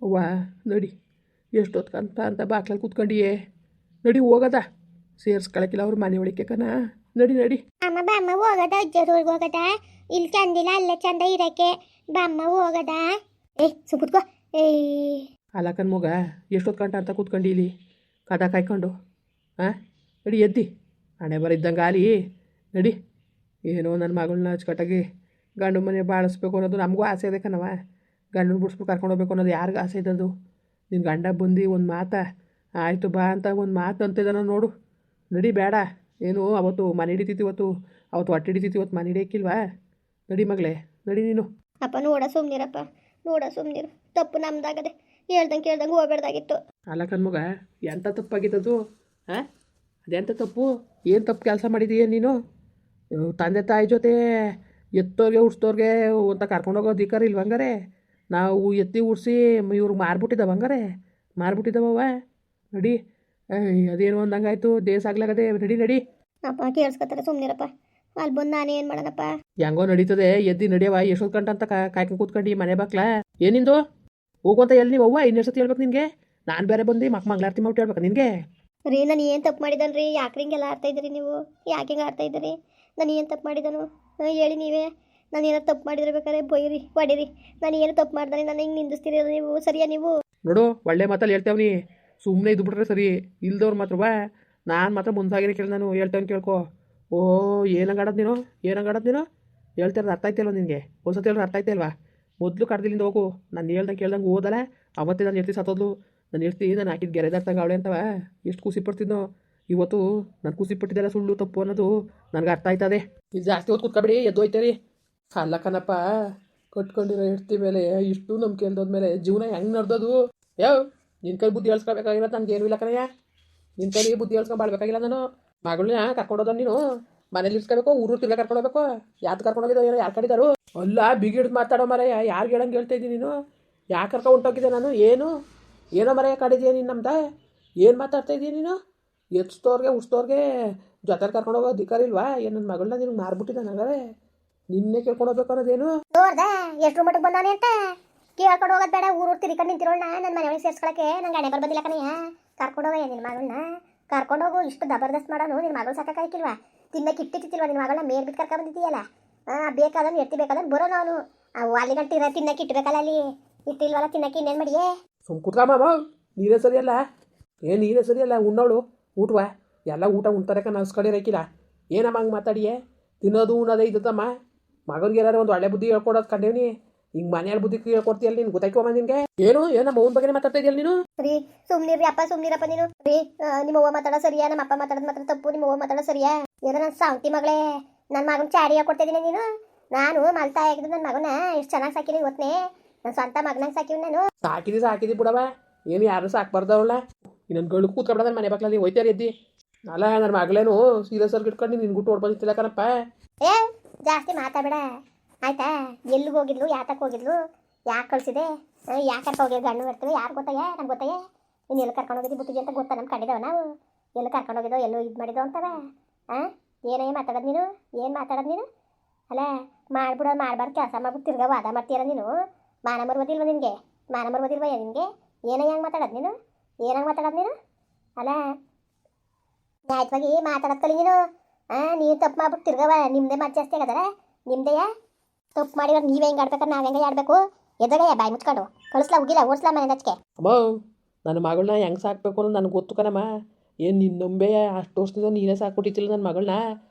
ಅವ್ವ ನಡಿ ಎಷ್ಟೊತ್ಕಂತ ಅಂತ ಬಾಕ್ಲಲ್ಲಿ ಕೂತ್ಕೊಂಡಿಯೇ ನಡಿ ಹೋಗದ ಸೇರ್ಸ್ಕೊಳಕಿಲ್ಲ ಅವ್ರ ಮನೆ ಒಳಿಕೆ ಕಣ ನಡಿ ನಡಿ. ಅಮ್ಮ ಬಾಮ್ಮ ಹೋಗದ ಅಜ್ಜರೂರ್ಗೆ ಹೋಗದ ಇಲ್ಲಿ ಚಂದಿಲ್ಲ ಅಲ್ಲೇ ಚಂದ ಇರಕ್ಕೆ ಬಾಮ್ಮ ಹೋಗದ. ಸುಕುತ್ಕೋ ಏ ಅಲಕನ್ ಮಗ ಎಷ್ಟೊತ್ಕಂಟ ಅಂತ ಕೂತ್ಕೊಂಡು ಇಲ್ಲಿ ಕದ ಕಾಯ್ಕೊಂಡು ಹಾಂ ನಡಿ ಎದ್ದಿ ಹಣೆ ಬರಿದ್ದಂಗೆ ಆಲಿ ನಡಿ. ಏನೋ ನನ್ನ ಮಗಳನ್ನ ಅಚ್ಚುಕಟ್ಟಾಗಿ ಗಂಡು ಮನೆ ಬಾಳಿಸ್ಬೇಕು ಅನ್ನೋದು ನಮಗೂ ಆಸೆ ಇದೆ ಕಣವ. ಗಂಡನ ಬಿಡಿಸ್ಬಿಟ್ಟು ಕರ್ಕೊಂಡು ಹೋಗ್ಬೇಕು ಅನ್ನೋದು ಯಾರಿಗೂ ಆಸೆ ಇದ್ದದು. ನಿನ್ನ ಗಂಡ ಬಂದು ಒಂದು ಮಾತಾ ಆಯಿತು ಬಾ ಅಂತ ಒಂದು ಮಾತು ಅಂತಿದ್ದಾನ ನೋಡು. ನಡಿ ಬೇಡ ಏನು ಅವತ್ತು ಮನೆ ಹಿಡಿತೈತಿ ಇವತ್ತು ಹೊಟ್ಟೆ ಹಿಡಿತೈತಿ ಇವತ್ತು ಮನೆ ಹಿಡಿಯಕ್ಕಿಲ್ವಾ. ನಡಿ ಮಗಳೇ ನಡಿ ನೀನು. ಅಪ್ಪ ನೋಡ ಸುಮ್ನಿರಪ್ಪ ನೋಡ ಸುಮ್ನಿರು ತಪ್ಪು ನಮ್ದಾಗದೆ ಹೇಳ್ದಂಗೆ ಕೇಳ್ದಂಗೆ ಹೋಗ್ಬೇಡ್ದಾಗಿತ್ತು. ಅಲ್ಲ ಕಣ್ಮಗ ಎಂಥ ತಪ್ಪಾಗಿತ್ತದು ಹಾಂ ಅದೆಂಥ ತಪ್ಪು ಏನು ತಪ್ಪು ಕೆಲಸ ಮಾಡಿದೀಯ ನೀನು. ತಂದೆ ತಾಯಿ ಜೊತೆ ಎತ್ತೋರಿಗೆ ಉಡ್ಸೋರಿಗೆ ಅಂತ ಕರ್ಕೊಂಡೋಗೋ ಅಧಿಕಾರ ಇಲ್ವಂಗಾರೆ. ನಾವು ಎತ್ತಿ ಉಡ್ಸಿ ಇವ್ರಿಗೆ ಮಾರ್ಬಿಟ್ಟಿದ್ದಾವ ಹಂಗಾರೆ ಮಾರ್ಬಿಟ್ಟಿದ್ದಾವ. ನಡಿ ಅದೇನು ಅಂದಂಗಾಯ್ತು ದೇಶ ಆಗ್ಲಾಗದೆ ನಡಿ ನಡಿ. ಅಪ್ಪ ಕೇಳಿಸ್ಕೊತಾರೆ ಸುಮ್ನಿರಪ್ಪ ಅಲ್ಲಿ ಬಂದು ನಾನೇ ಏನು ಮಾಡೋಣಪ್ಪ. ಹೆಂಗೋ ನಡೀತದೆ ಎದ್ದಿ ನಡಿಯವ ಎಷ್ಟೊತ್ತು ಗಂಟೆ ಅಂತ ಕಾಯ್ಕೊಂಡು ಕೂತ್ಕೊಂಡು ಮನೆ ಬಾಕ್ಲ ಏನಿಂದು ಹೋಗುವಂತ ಎಲ್ಲಿ ನೀವು ಅವ್ವ ಇನ್ನೆಷ್ಟು ಸತಿ ಹೇಳ್ಬೇಕು ನಿನಗೆ. ನಾನು ಬೇರೆ ಬಂದು ಮಂಗಳಾರತಿ ಮಾಡ್ಬಿಟ್ಟು ಹೇಳ್ಬೇಕು ನಿನಗೆ. ರೀ ನಾನು ಏನು ತಪ್ಪು ಮಾಡಿದನ್ರಿ ಯಾಕೆ ಹಿಂಗೆಲ್ಲ ಆಡ್ತಾ ಇದ್ದೀರಿ ನೀವು ಯಾಕೆ ಹಿಂಗೆ ಆಡ್ತಾ ಇದ್ದೀರಿ. ನಾನು ಏನು ತಪ್ಪು ಮಾಡಿದನು ಹೇಳಿ ನೀವೇ. ನಾನು ಏನೋ ತಪ್ಪು ಮಾಡಿದ್ರೆ ಬೇಕಾದ್ರೆ ಬೈರಿ ಹೊಡೀರಿ. ನಾನು ಏನು ತಪ್ಪು ಮಾಡ್ದಾನೆ ನಾನು ಹಿಂಗೆ ನಿಂದಿಸ್ತೀರಿ ನೀವು ಸರಿಯಾ ನೀವು. ನೋಡು ಒಳ್ಳೆ ಮಾತಲ್ಲಿ ಹೇಳ್ತೇವನಿ ಸುಮ್ಮನೆ ಇದ್ದು ಬಿಟ್ರೆ ಸರಿ ಇಲ್ದವ್ರು ಮಾತ್ರವಾ ನಾನು ಮಾತ್ರ ಮುಂದಾಗಿರೋ ಕೇಳಿ ನಾನು ಹೇಳ್ತೇವೆ ಕೇಳ್ಕೊ. ಓ ಏನಂಗಾಡೋದು ನೀನು ಏನಂಗಾಡೋದು ನೀನು ಹೇಳ್ತಿರೋದು ಅರ್ಥ ಆಯ್ತಲ್ವ ನಿನಗೆ ಒಂದ್ಸತಿ ಹೇಳಿದ್ರೆ ಅರ್ಥ ಆಯ್ತಲ್ವಾ. ಮೊದಲು ಕರ್ದಿಲ್ಲಿಂದ ಹೋಗು ನಾನು ಹೇಳ್ದಂಗೆ ಕೇಳ್ದಂಗೆ ಓದಲ್ಲ ಅವತ್ತೇ ನಾನು ಹೇಳ್ತಿ ಸತ್ತೋದ್ಲು ನಾನು ಹೇಳ್ತಿ ನಾನು ಹಾಕಿದ ಗೆರೆದಾಡ್ತಂಗೆ ಅವಳೆ ಅಂತವ ಎಷ್ಟು ಖುಷಿ ಪಡ್ತಿದ್ನೋ. ಇವತ್ತು ನಾನು ಖುಷಿ ಪಟ್ಟಿದ್ದೆಲ್ಲ ಸುಳ್ಳು ತಪ್ಪು ಅನ್ನೋದು ನನಗೆ ಅರ್ಥ ಆಯ್ತದೆ. ಇದು ಜಾಸ್ತಿ ಹೊತ್ತು ಕೂತ್ಕೊಬೇಡಿ ಎದ್ದು ಹೋಯ್ತೇರಿ. ಅಲ್ಲ ಕಣಪ್ಪ ಕಟ್ಕೊಂಡಿರೋ ಹೆಂಡ್ತಿ ಮೇಲೆ ಇಷ್ಟು ನಂಬಿಕೆ ಮೇಲೆ ಜೀವನ ಹೆಂಗೆ ನಡೆದೋದು. ಯಾವ ನಿನ್ನ ಕೈ ಬುದ್ಧಿ ಹೇಳ್ಸ್ಕೊಬೇಕಾಗಿಲ್ಲ ನನಗೇನು ಇಲ್ಲ ಕಣಯ್ಯ. ನಿನ್ನ ಕೈ ಬುದ್ಧಿ ಹೇಳ್ಸ್ಕೊಂಬಾಳ್ಬೇಕಾಗಿಲ್ಲ ನಾನು. ಮಗಳನ್ನ ಕರ್ಕೊಂಡೋದ ನೀನು ಮನೇಲಿ ಇರ್ಸ್ಕೋಬೇಕು ಊರು ತಿರ್ಗಾ ಕರ್ಕೊಂಡು ಹೋಗ್ಬೇಕು. ಯಾವ್ದು ಕರ್ಕೊಂಡೋಗಿದ್ದೋ ಏನೋ ಯಾರು ಕಡಿದಾರು ಅಲ್ಲ ಬಿಗಿಡ್ದು ಮಾತಾಡೋ ಮರ ಯಾರು ಹೇಳಂಗೆ ಹೇಳ್ತಾ ಇದ್ದೀನಿ ನೀನು. ಯಾಕೆ ಕರ್ಕೊಂಡು ಹೊಂಟೋಗಿದ್ದೆ ನಾನು ಏನೋ ಮರ ಕಡಿದೀಯ ನೀನು ನಮ್ದ ಏನು ಮಾತಾಡ್ತಾ ಇದ್ದೀನಿ ನೀನು. ಎಚ್ತೋರ್ಗೆ ಉಡ್ಸ್ತೋರ್ಗೆ ಜೊತೆ ಕರ್ಕೊಂಡು ಹೋಗೋ ಅಧಿಕಾರ ಇಲ್ವಾ ಏನು. ನನ್ನ ಮಗಳನ್ನ ನಿನಗೆ ಮಾರ್ಬಿಟ್ಟಿದ್ದ ನಂಗಾರೆ ನಿನ್ನೆ ಕೇಳ್ಕೊಂಡು ಹೋಗ್ಬೇಕು ಅನ್ನೋದೇನು. ನೋಡ್ದೆ ಎಷ್ಟು ಮಟ್ಟಿಗೆ ಬಂದಾನೆ ಅಂತ ಕೇಳ್ಕೊಂಡು ಹೋಗೋದು ಬೇಡ ಊರು ತಿರ್ಕೊಂಡು ನಿಂತಿರೋಣ ನನ್ನ ಮನೆಯೊಳಗೆ ಸೇರ್ಸ್ಕೊಳಕ್ಕೆ ನಂಗೆ ಹಣೆ ಬಂದಿಲ್ಲ ಕಣಯ್ಯ. ಕರ್ಕೊಂಡು ಹೋಗಯ್ಯ ನಿನ್ನ ಮಗಳನ್ನ ಕರ್ಕೊಂಡೋಗು. ಇಷ್ಟು ಜಬರ್ದಸ್ತ್ ಮಾಡೋನು ನಿನ್ನ ಮಗಳು ಸಾಕಾಗಿಲ್ವಾ. ತಿನ್ನಕ್ಕೆ ಇಟ್ಟಿತ್ತಿಲ್ವ ನಿನ್ನ ಮಗಳನ್ನ ಮೇಲ್ ಬಿಟ್ಟು ಕರ್ಕೊಂಡು ಬಂದಿದ್ದೀಯಲ್ಲ. ಬೇಕಾದನ್ನು ಎತ್ತಿ ಬೇಕಾದನ್ನು ಬರೋನು ಅವನು ಅಲ್ಲಿ ಗಂಟೆ ತಿನ್ನಕ್ಕೆ ಇಟ್ಟಬೇಕಲ್ಲ ಅಲ್ಲಿ ಇಟ್ಟಿಲ್ವಲ್ಲ ತಿನ್ನಕ್ಕೆ ಇನ್ನೇನು ಮಾಡಿಯೇ. ಸುಮ್ ಕುತ್ಕಮ್ಮ ನೀರೇ ಸರಿಯಲ್ಲ ನೀರೇ ಸರಿಯಲ್ಲ ಉಣ್ಣೋಳು ಊಟವ ಎಲ್ಲ ಊಟ ಉಣ್ತಾರೆ ನಸ್ಕಡಿರಕ್ಕಿಲ್ಲ ಏನಮ್ಮ ಹಂಗೆ ಮಾತಾಡಿಯೇ. ತಿನ್ನೋದು ಉಣ್ಣೋದೇ ಇದ್ದಮ್ಮ ಮಗನಿಗೆ ಏನಾರು ಒಂದು ಒಳ್ಳೆ ಬುದ್ಧಿ ಹೇಳ್ಕೊಡೋದು ಕಂಡೇವ್ನಿ. ಹಿಂಗೆ ಮನೆಯಲ್ಲಿ ಬುದ್ಧಿ ಹೇಳ್ಕೊಡ್ತೀಯಲ್ಲ ನೀನು ಗೊತ್ತಾಯ್ಕಮ್ಮ ನಿನಗೆ ನಮ್ಮ ಅವ್ನ ಬಗ್ಗೆ ಮಾತಾಡ್ತಾ ಇದೆಯಲ್ಲ ನೀನು. ರೀ ಸುಮ್ನಿರ್ರಿ ಅಪ್ಪ ಸುಮ್ನಿರಪ್ಪ ನೀನು. ರೀ ನಿಮ್ಮ ಅವ್ವ ಮಾತಾಡೋ ಸರಿಯಾ ನಮ್ಮ ಅಪ್ಪ ಮಾತಾಡೋದು ಮಾತ್ರ ತಪ್ಪು. ನಿಮ್ಮ ಅವ್ವ ಮಾತಾಡೋ ಸರಿಯಾ ಏನೋ ನನ್ನ ಸಾಂತಿ ಮಗಳೇ ನನ್ನ ಮಗನ ಚಾಡಿ ಹಾಕೊಡ್ತಾ ಇದ್ದೀನಿ ನೀನು. ನಾನು ಮಲ್ತಾ ಆಗಿದ್ದು ನನ್ನ ಮಗನ ಎಷ್ಟು ಚೆನ್ನಾಗಿ ಸಾಕಿನಿ ಇವತ್ತೇ ನನ್ನ ಸ್ವಂತ ಮಗನಂಗೆ ಸಾಕಿವ್ ನಾನು. ಸಾಕಿದಿ ಬಿಡವ ಏನು ಯಾರು ಸಾಕ್ಬಾರ್ದವಳ ಇನ್ನೊಂದು ಗಳ್ಳು ಕೂತ್ಕೊಬಿಡ ನನ್ನ ಮನೆ ಬಾಕ್ಲಲ್ಲಿ ಹೋಯ್ತಾರ ಎದ್ದಿ. ಅಲ್ಲ ನನ್ನ ಮಗಳೇನು ಸೀರಿಯಸ್ಸಾಗಿ ಇಟ್ಕೊಂಡು ನಿನ್ಗೆ ಗುಟ್ಟು ಓಡ್ಬಂದಿತ್ತಿಲ್ಲ ಕಣಪ್ಪ. ಜಾಸ್ತಿ ಮಾತಾಡಬೇಡ ಆಯ್ತಾ. ಎಲ್ಲಿಗೆ ಹೋಗಿದ್ಲು ಯಾತಕ್ಕೆ ಹೋಗಿದ್ಲು ಯಾಕೆ ಕಳಿಸಿದೆ ಯಾಕೆ ಕರ್ಕೊಂಡು ಹೋಗಿ ಗಂಡು ಬರ್ತೀವಿ ಯಾರು ಗೊತ್ತಾಯ ನಮ್ಗೆ ಗೊತ್ತಾಯ. ನೀನು ಎಲ್ಲಿ ಕರ್ಕೊಂಡು ಹೋಗಿದ್ದು ಬುಟ್ಟಿಗೆ ಅಂತ ಗೊತ್ತಾ ನಮ್ಗೆ ಕಂಡಿದ್ದಾವ ನಾವು ಎಲ್ಲಿ ಕರ್ಕೊಂಡು ಹೋಗಿದ್ದೋ ಎಲ್ಲೋ ಇದು ಮಾಡಿದೋ ಅಂತವ. ಏನೇ ಮಾತಾಡೋದು ನೀನು ಏನು ಮಾತಾಡೋದು ನೀನು. ಅಲ್ಲ ಮಾಡ್ಬಿಡೋದು ಮಾಡಬಾರ್ದು ಕೆಲಸ ಮಾಡ್ಬಿಟ್ಟು ತಿರ್ಗಾ ವಾದ ಮಾಡ್ತೀರ ನೀನು. ಮಾನ ಮರ್ಬೋದಿಲ್ವ ನಿನಗೆ ಮಾನ ಮರ್ಬೋದಿಲ್ವ ನಿನಗೆ. ಏನೋ ಹೆಂಗೆ ಮಾತಾಡೋದು ನೀನು ಏನಂಗೆ ಮಾತಾಡೋದು ನೀನು. ಅಲ್ಲ ನ್ಯಾಯವಾಗಿ ಮಾತಾಡೋದು ಕಲಿ ನೀನು. ನೀವು ತಪ್ಪು ಮಾಡ್ಬಿಟ್ಟು ತಿರ್ಗವ ನಿಮ್ಮದೇ ಮಾತು ಜಾಸ್ತಿ ಆಗದಾರ ನಿಮ್ಮದೆಯ ತಪ್ಪು ಮಾಡಿರೋ ನೀವೇ ಹೆಂಗೆ ಆಡ್ಬೇಕಾದ್ರೆ ನಾವು ಹೆಂಗೆ ಆಡಬೇಕು. ಎದ್ರಗಯ್ಯ ಬಾಯಿ ಮುಚ್ಕೊಂಡು ಕಳಿಸ್ಲಾ ಹೋಗಿಲ್ಲ ಓಡಿಸ್ಲಾ ಮನೆ ಹಚ್ಕೆ. ಅಮ್ಮ ನನ್ನ ಮಗಳನ್ನ ಹೆಂಗೆ ಸಾಕಬೇಕು ಅನ್ನೋದು ನನಗೆ ಗೊತ್ತು ಕಣಮ್ಮ. ಏನು ನಿನ್ನ ನಂಬೆ ಅಷ್ಟು ವರ್ಷದಿಂದ ನೀನೇ ಸಾಕ್ಬಿಟ್ಟಿತ್ತಿಲ್ಲ ನನ್ನ ಮಗಳನ್ನ.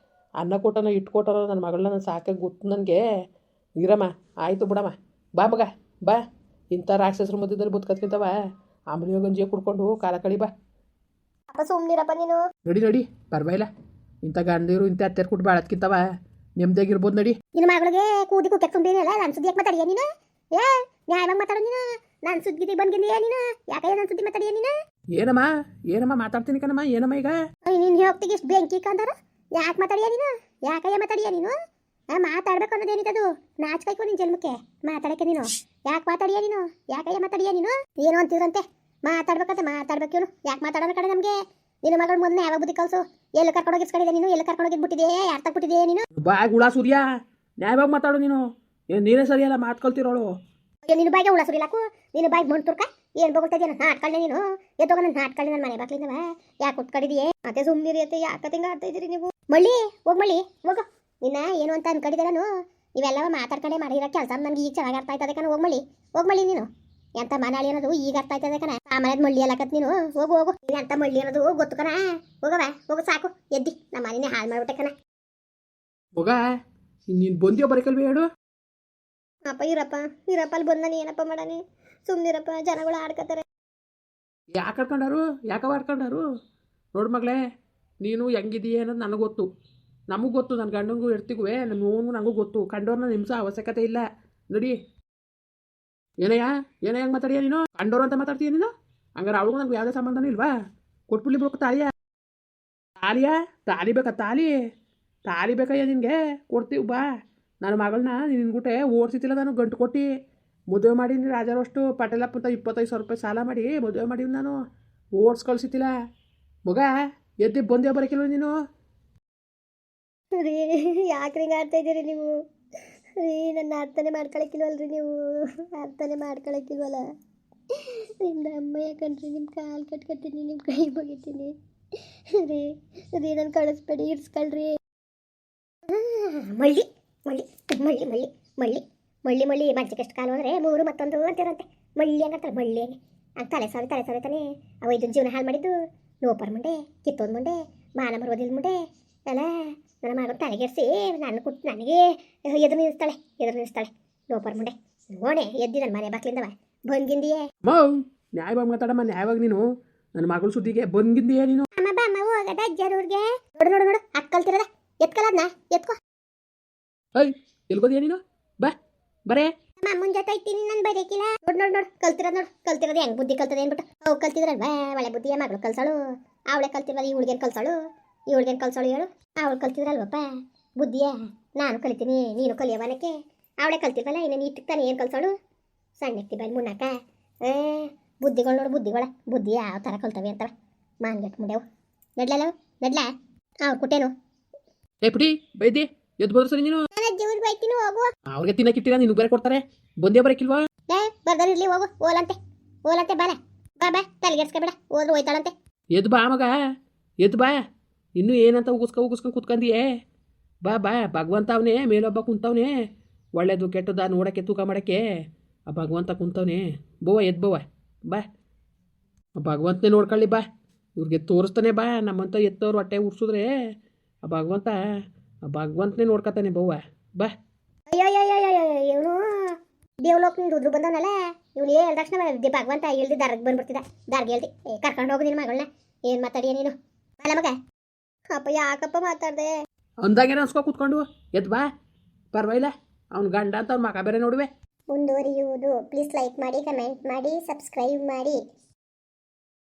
ಅನ್ನ ಕೊಟ್ಟನೋ ಇಟ್ಕೊಟ್ಟನೋ ನನ್ನ ಮಗಳನ್ನ ನಾನು ಸಾಕಾಗಿ ಗೊತ್ತು ನನಗೆ. ಇರಮ್ಮ ಆಯಿತು ಬಿಡಮ್ಮ ಬಾ ಮಗ ಬಾ. ಇಂಥ ರಾಕ್ಷಸರ ಮಧ್ಯದಲ್ಲಿ ಬದುಕತ್ಕಿಂತವ ಆಮೇಲೆ ಗಂಜಿಯ ಕುಡ್ಕೊಂಡು ಕಾಲ ಕಳಿ ಬಾ. ಅಪ್ಪ ಸುಮ್ಮನಿರಪ್ಪ ನೀನು. ನಡಿ ಪರವಾಗಿಲ್ಲ ಇಂಥ ಗಂಡೀರು ಇಂಥ ಅತ್ತೆರ್ ಕೊಟ್ಟು ಬಾಳತ್ಕಿಂತವ ನೆಮ್ಮದಿಯಾಗಿರ್ಬೋದು ನಡಿ. ನಿನ್ನ ಮಗಳಿಗೆ ಕೂದಿ ಕುಕ್ಕೆ ತುಂಬಿನಲ್ಲ ನನ್ನ ಸುದ್ದಿ ಯಾಕೆ ಮಾತಾಡಿಯ ನೀನು. ನ್ಯಾಯವಾಗಿ ಮಾತಾಡೋ ನೀನು. ನಾನು ಸುದ್ದಿ ಬಂದಿದ್ದೀಯ ನೀನು ಯಾಕೆ ನನ್ನ ಸುದ್ದಿ ಮಾತಾಡಿಯ ನೀನು. ಏನಮ್ಮ ಮಾತಾಡ್ತೀನಿ ಕಣಮ್ಮ ಏನಮ್ಮ ಈಗ ನೀನು ಹೋಗ್ತಿಗೆ ಇಷ್ಟು ಬೆಂಕಿ ಕಂದಾರ ಯಾಕೆ ಮಾತಾಡಿಯ ನೀನು ಯಾಕಯ್ಯ ಮಾತಾಡಿಯ ನೀನು. ಮಾತಾಡ್ಬೇಕು ಅನ್ನೋದೇನಿತ್ತದು ನಾಚ್ಕಾಯ್ಕೊ ನಿನ್ನ ಜನ್ಮಕ್ಕೆ ಮಾತಾಡಕ್ಕೆ ನೀನು. ಯಾಕೆ ಮಾತಾಡಿಯ ನೀನು ಯಾಕಯ್ಯ ಮಾತಾಡಿಯ ನೀನು. ಏನು ಅಂತಿದ್ರಂತೆ ಮಾತಾಡ್ಬೇಕಂತ ಮಾತಾಡ್ಬೇಕು ಇವನು. ಯಾಕೆ ಮಾತಾಡೋಣ ಕಡೆ ನಮಗೆ. ನಿನ್ನ ಮಗಳ ಮೊದಲೇ ಯಾವಾಗ ಬುದ್ಧಿ ಕಲ್ಸು. ಎಲ್ಲಿ ಕರ್ಕೊಂಡೋಗಿಸ್ಕೊಂಡಿದೆ ನೀನು ಎಲ್ಲಿ ಕರ್ಕೊಂಡೋಗಿದ್ಬಿಟ್ಟಿದೆ ಯಾರು ತಗ್ಬಿಟ್ಟಿದೆ ನೀನು. ಬಾ ಗುಳ ಸೂರ್ಯ ನ್ಯಾಯವಾಗಿ ಮಾತಾಡು ನೀನು. ನೀನೇ ಸರಿಯಲ್ಲ ಮಾತು ಕಲ್ತಿರೋಳು. ನಿನ್ನ ಬಾಯಿಗೆ ಹುಳ ಸುರಿಲಾಕು ನಿನ್ನ ಬಾಯಿಗೆ ಮಣ್ಣು ತುರ್ಕ ಏನು ಬಗೊಳ್ತಾ ನಾಟ್ಕೊಳ್ಳೆ ನೀನು ಎದ್ದೋಗ ನಾನು ನಾಟ್ಕೊಳ್ಳಿ ನನ್ನ ಮನೆ ಬಾಕ್ಲಿಂದವ ಯಾಕೆ ಕುತ್ಕೊಂಡಿದೀಯೇ ಮತ್ತೆ ಸುಮ್ಮನಿರಿ ಅತ್ತೆ ಯಾಕೆ ತಿಂಗ ಆಡ್ತಾ ಇದ್ದೀರಿ ನೀವು ಮಳ್ಳಿ ಹೋಗು ನಿನ್ನ ಏನು ಅಂತ ಅನ್ಕೊಂಡಿದ್ದೆ ನಾನು ನೀವೆಲ್ಲವ ಮಾತಾಡ್ಕೊಂಡೆ ಮಾಡಿರೋ ಕೆಲಸ ನನಗೆ ಈಗ ಚೆನ್ನಾಗಿ ಅರ್ಥ ಆಯ್ತದೆ ಕಣ ಹೋಗ್ಮಳ್ಳಿ ನೀನು ಎಂತ ಮನಾಳಿ ಅನ್ನೋದು ಈಗ ಅರ್ಥ ಆಯ್ತದೆ ಕಣ ಸಾಮಾನ್ಯದ ಮಳ್ಳಿ ಅಲ್ಲಕತ್ ನೀನು ಹೋಗು ನೀನು ಎಂತ ಮಳ್ಳಿ ಅನ್ನೋದು ಗೊತ್ತು ಕಣ ಹೋಗು ಸಾಕು ಎದ್ದಿ ನಮ್ಮ ಮನೆನೇ ಹಾಳು ಮಾಡ್ಬಿಟ್ಟೆ ಕಣ ಹೋಗ ನೀನು ಬಂದ್ಯೋ ಬರಕಲ್ವೇ ಹೇಳು. ಅಪ್ಪ ಇರಪ್ಪ ಅಲ್ಲಿ ಬಂದಾನೆ ಏನಪ್ಪ ಮಾಡಾನೆ ಸುಮ್ಮನಿರಪ್ಪ ಜನಗಳು ಆಡ್ಕತಾರೆ ಯಾಕೆ ಆಡ್ಕೊಂಡಾರು ಯಾಕವ ಆಡ್ಕೊಂಡಾರು ನೋಡು ಮಗಳೇ, ನೀನು ಹೆಂಗಿದೀಯ ಅನ್ನೋದು ನನಗೆ ಗೊತ್ತು, ನಮಗೂ ಗೊತ್ತು, ನನ್ನ ಗಂಡಂಗೂ ಇರ್ತಿಗುವೆ ನನ್ನ ನನಗೂ ಗೊತ್ತು. ಕಂಡೋರ್ನ ನಿಮ್ಸೋ ಅವಶ್ಯಕತೆ ಇಲ್ಲ. ನೋಡಿ ಏನಯ್ಯ ಹೆಂಗೆ ಮಾತಾಡಿಯ ನೀನು? ಕಂಡೋರು ಅಂತ ಮಾತಾಡ್ತೀಯ ನೀನು? ಹಂಗಾರೆ ಅವಳಿಗೂ ನನಗೆ ಯಾವುದೇ ಸಂಬಂಧನೂ ಇಲ್ವಾ? ಕೊಟ್ಬಿಡ್ಲಿ ಬಿಡ್ಬೇಕು ತಾಲಿ ಬೇಕಾ? ತಾಲಿ ಬೇಕಯ್ಯ ನಿನಗೆ? ಕೊಡ್ತೀವಿ ಬಾ. ನನ್ನ ಮಗಳನ್ನ ನಿನ್ಗುಟ್ಟೆ ಓಡಿಸಿತಿಲ್ಲ ನಾನು, ಗಂಟು ಕೊಟ್ಟು ಮದುವೆ ಮಾಡಿ ರಾಜಾರಷ್ಟು ಪಟೇಲಪ್ಪ ಅಂತ 25,000 ರೂಪಾಯಿ ಸಾಲ ಮಾಡಿ ಮದುವೆ ಮಾಡಿ ನಾನು ಓಡಿಸ್ ಕಳಿಸಿತಿಲ್ಲ. ಮಗ ಎದ್ದು ಬಂದೇ ಬರೋಕಿಲ್ವ ನೀನು? ರೀ ಯಾಕೆ ಹಿಂಗೆ ಆಡ್ತಾ ಇದ್ದೀರಿ ನೀವು? ರೀ ನನ್ನ ಅರ್ಥನೇ ಮಾಡ್ಕೊಳಕ್ಕಿಲ್ವಲ್ರಿ ನೀವು? ಅರ್ಥನೇ ಮಾಡ್ಕೊಳಕ್ಕಿಲ್ವಲ್ಲ? ನಿಮ್ಮ ಅಮ್ಮ ಯಾಕಂಡ್ರಿ ನಿಮ್ಮ ಕಾಲು ಕಟ್ಕೊತೀನಿ, ನಿಮ್ಮ ಕೈ ಬಗಿತೀನಿ ರೀ. ನಾನು ಕಳಿಸ್ಬೇಡಿ, ಇರ್ಸ್ಕೊಳ್ರಿ. ಮಳ್ಳಿ ಮಂಚಕ್ಕಷ್ಟು ಕಾಲು ಅಂದರೆ 3 ಮತ್ತೊಂದು ಅಂತಿರಂತೆ. ಮಳ್ಳಿ ಹಂಗಂತಾರೆ, ಮಳ್ಳಿ ಹಂಗೆ ತಲೆ ಸಾರಿ ತಾನೆ. ಅವ ಇದನ್ನ ಜೀವನ ಹಾಳು ಮಾಡಿದ್ದು ಲೋಪರ್ ಮುಂಡೆ, ಕಿತ್ತೋದ್ ಮುಂಡೆ, ಮಾನ ಮರೋದಿಲ್ ಮುಂಡೆ ಅಲ್ಲ. ನನ್ನ ಮಗನ ತಲೆಗೆಡ್ಸಿ ನನಗೆ ಎದುರು ನಿಲ್ಲಿಸ್ತಾಳೆ ಲೋಪರ್ ಮುಂಡೆ. ನೋಣೆ ಎದ್ದಿ ನನ್ನ ಮನೆ ಬಾಕ್ಲಿಂದವ ಬಂದ್ಗಿಂದಿಯೇ. ನ್ಯಾಯವಾಗಿ ಮಾತಾಡಮ್ಮ, ನ್ಯಾಯವಾಗಿ. ನೀನು ನನ್ನ ಮಗಳ ಸುದ್ದಿಗೆ ಬಂದ್ಗಿಂದಿಯೇ ನೀನು? ಅಮ್ಮ ಹೋಗದ ಅಜ್ಜರೂರ್ಗೆ ನೋಡು ಅಕ್ಕಲ್ತಿರದ ಎತ್ಕಲದ್ನ ಎತ್ಕೋ. ಎಲ್ಗೋದಿಯ ನೀನು? ಬರೇ ನಮ್ಮ ಅಮ್ಮನ ಜೊತೆ ಇರ್ತೀನಿ, ನಾನು ಬರೀಕಿಲ್ಲ. ನೋಡು ಕಲ್ತಿರೋದು ಹೆಂಗ್ ಬುದ್ಧಿ ಕಲ್ತದೆ ಅಂದ್ಬಿಟ್ಟು ಅವು ಕಲ್ತಿದ್ರಲ್ವಾ ಒಳ್ಳೆ ಬುದ್ಧಿಯ ಮಗಳು ಕಲ್ಸಳು. ಅವಳೆ ಕಲ್ತಿರೋದು ಇವಳಿಗೇನು ಕಲ್ಸಳು ಹೇಳು? ಅವಳು ಕಲ್ತಿದ್ರಲ್ವಪ್ಪ ಬುದ್ಧಿಯ. ನಾನು ಕಲಿತೀನಿ, ನೀನು ಕಲಿಯವನಕ್ಕೆ. ಅವಳೆ ಕಲ್ತಿರ್ವಲ್ಲ, ಇನ್ನೇನು ಇಟ್ಟಿಗೆ ತಾನೆ ಏನು ಕಲ್ಸಳು? ಸಣ್ಣಕ್ತಿ ಬಲ್ಲಿ ಮುನ್ನಾಕ ಬುದ್ಧಿಗಳು ನೋಡು, ಬುದ್ಧಿ ಯಾವ ಥರ ಕಲ್ತವೆ ಅಂತವೆ. ಮಾನ್ಗೆಟ್ ಮುಂಡೆವು ನಡ್ಲ ಅವ್ರು ಕುಟ್ಟೇನು ಪುಟಿ ಬೈದಿ ಎದ್ದು ಬದ್ರು ಸರಿ ನೀನು. ಬೈತೀನಿ ಹೋಗು. ಅವ್ರಿಗೆ ತಿನ್ನಕ್ಕಿಟ್ಟಿರ ನಿನಗೆ ಬೇರೆ ಕೊಡ್ತಾರೆ, ಬಂದೇ ಬರಕಿಲ್ವಾ? ಬರ್ದಾರಿರ್ಲಿ ಹೋಗು. ಓಲಂತೆ ಬಾ ತಲೆಗೆಡ್ಸ್ಕೊಬೇಡ, ಹೋದ್ರೆ ಹೋಯ್ತಾಳಂತೆ. ಎದ್ದು ಬಾ ಮಗ, ಎದ್ದು ಬಾ. ಇನ್ನೂ ಏನಂತ ಉಗಿಸ್ಕೊಂಡು ಕುತ್ಕೊಂಡಿಯೇ? ಬಾ ಭಗವಂತ ಅವನೇ ಮೇಲೊಬ್ಬ ಕುಂತವನೇ, ಒಳ್ಳೇದು ಕೆಟ್ಟದ ನೋಡೋಕ್ಕೆ ತೂಕ ಮಾಡೋಕ್ಕೆ ಆ ಭಗವಂತ ಕುಂತವನೇ. ಎದ್ದು ಬಾ ಆ ಭಗವಂತನೇ ನೋಡ್ಕೊಳ್ಳಿ. ಬಾ ಇವ್ರಿಗೆ ತೋರಿಸ್ತಾನೆ. ಬಾ ನಮ್ಮಂತ ಎತ್ತವ್ರು ಹೊಟ್ಟೆ ಉರ್ಸಿದ್ರೆ ಆ ಭಗವಂತನೇ ನೋಡ್ಕೊತಾನೆ. ಬಾ. ಅಯ್ಯೋ ಇವನು ದೇವ್ಲೋಕ್ ರುದ್ರು ಬಂದವನಲ್ಲ, ಇವನು ಹೇಳ್ದ ತಕ್ಷಣ ಭಗವಂತ ಹೇಳ್ದಿ ದಾರ್ಗೆ ಬಂದ್ಬಿಡ್ತಿದ್ದ. ದಾರ್ಗೆ ಹೇಳ್ದಿ ಕರ್ಕೊಂಡು ಹೋಗು ನಿನ್ನ ಮಗಳನ್ನ. ಏನು ಮಾತಾಡಿಯ ನೀನು? ಅಲ್ಲ ಮಗ ಅಪ್ಪ ಯಾಕಪ್ಪ ಮಾತಾಡ್ದೆ ಅಂದಾಗೇನು ಅನ್ಸ್ಕೊ ಕೂತ್ಕೊಂಡು ಎದ್ದು ಬಾ. ಪರವಾಗಿಲ್ಲ, ಅವ್ನ ಗಂಡ ಅಂತ ಅವ್ನ ಮಗ ಬೇರೆ ನೋಡುವೆ. ಮುಂದುವರಿಯುವುದು. ಪ್ಲೀಸ್ ಲೈಕ್ ಮಾಡಿ, ಕಮೆಂಟ್ ಮಾಡಿ, ಸಬ್ಸ್ಕ್ರೈಬ್ ಮಾಡಿ.